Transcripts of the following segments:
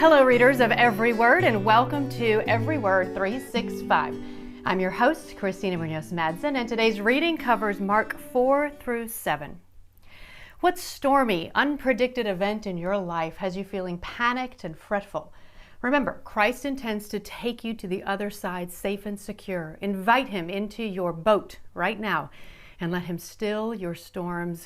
Hello, readers of Every Word, and welcome to EveryWord365. I'm your host, Christina Madsen, and today's reading covers Mark 4 through 7. What stormy, unpredicted event in your life has you feeling panicked and fretful? Remember, Christ intends to take you to the other side safe and secure. Invite him into your boat right now and let him still your storms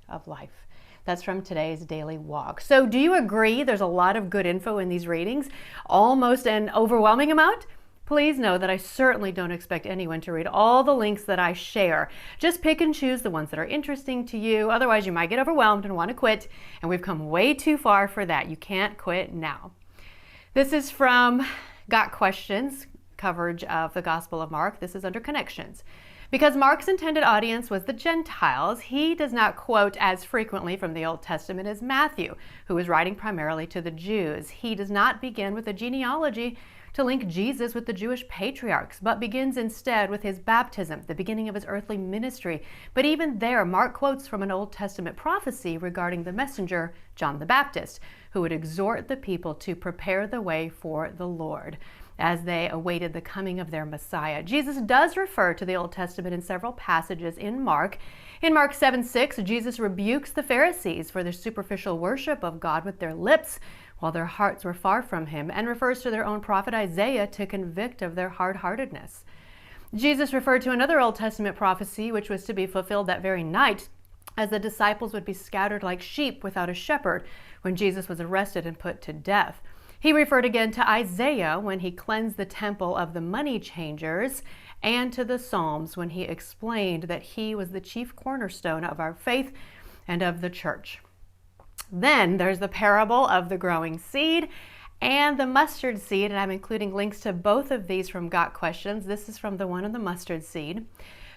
of life. That's from today's daily walk. So do you agree there's a lot of good info in these readings? Almost an overwhelming amount? Please know that I certainly don't expect anyone to read all the links that I share. Just pick and choose the ones that are interesting to you. Otherwise, you might get overwhelmed and want to quit. And we've come way too far for that. You can't quit now. This is from Got Questions, coverage of the Gospel of Mark. This is under Connections. Because Mark's intended audience was the Gentiles, he does not quote as frequently from the Old Testament as Matthew, who is writing primarily to the Jews. He does not begin with a genealogy to link Jesus with the Jewish patriarchs, but begins instead with his baptism, the beginning of his earthly ministry. But even there, Mark quotes from an Old Testament prophecy regarding the messenger, John the Baptist, who would exhort the people to prepare the way for the Lord as they awaited the coming of their Messiah. Jesus does refer to the Old Testament in several passages in Mark. In Mark 7:6, Jesus rebukes the Pharisees for their superficial worship of God with their lips, while their hearts were far from him, and refers to their own prophet Isaiah to convict of their hard-heartedness. Jesus referred to another Old Testament prophecy, which was to be fulfilled that very night, as the disciples would be scattered like sheep without a shepherd when Jesus was arrested and put to death. He referred again to Isaiah when he cleansed the temple of the money changers, and to the Psalms when he explained that he was the chief cornerstone of our faith and of the church. Then there's the parable of the growing seed and the mustard seed, and I'm including links to both of these from Got Questions. This is from the one on the mustard seed.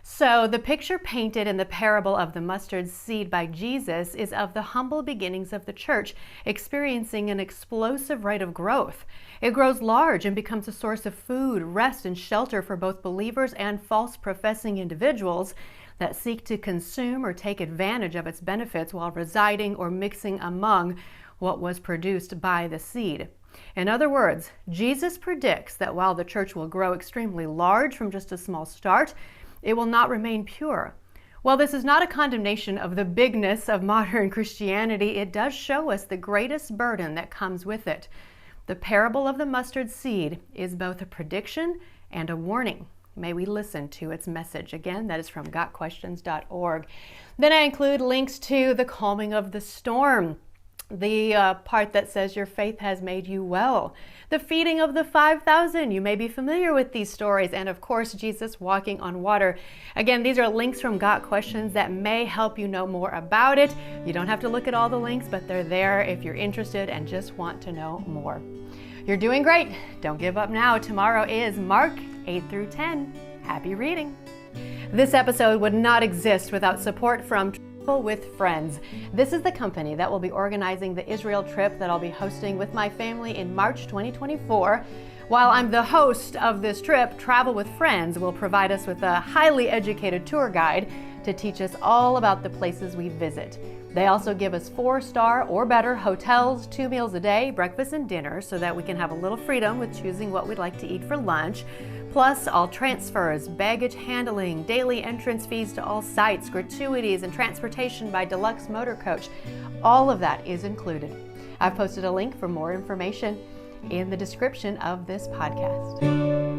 So the picture painted in the parable of the mustard seed by Jesus is of the humble beginnings of the church, experiencing an explosive rate of growth. It grows large and becomes a source of food, rest, and shelter for both believers and false professing individuals that seek to consume or take advantage of its benefits while residing or mixing among what was produced by the seed. In other words, Jesus predicts that while the church will grow extremely large from just a small start, it will not remain pure. While this is not a condemnation of the bigness of modern Christianity, it does show us the greatest burden that comes with it. The parable of the mustard seed is both a prediction and a warning. May we listen to its message. Again, that is from gotquestions.org. Then I include links to the calming of the storm, the part that says your faith has made you well, the feeding of the 5,000. You may be familiar with these stories, and of course, Jesus walking on water. Again, these are links from Got Questions that may help you know more about it. You don't have to look at all the links, but they're there if you're interested and just want to know more. You're doing great. Don't give up now. Tomorrow is Mark 8 through 10. Happy reading. This episode would not exist without support from with Friends. This is the company that will be organizing the Israel trip that I'll be hosting with my family in March 2024. While I'm the host of this trip, Travel with Friends will provide us with a highly educated tour guide to teach us all about the places we visit. They also give us 4-star or better hotels, 2 meals a day, breakfast and dinner, so that we can have a little freedom with choosing what we'd like to eat for lunch. Plus, all transfers, baggage handling, daily entrance fees to all sites, gratuities, and transportation by deluxe motor coach. All of that is included. I've posted a link for more information in the description of this podcast.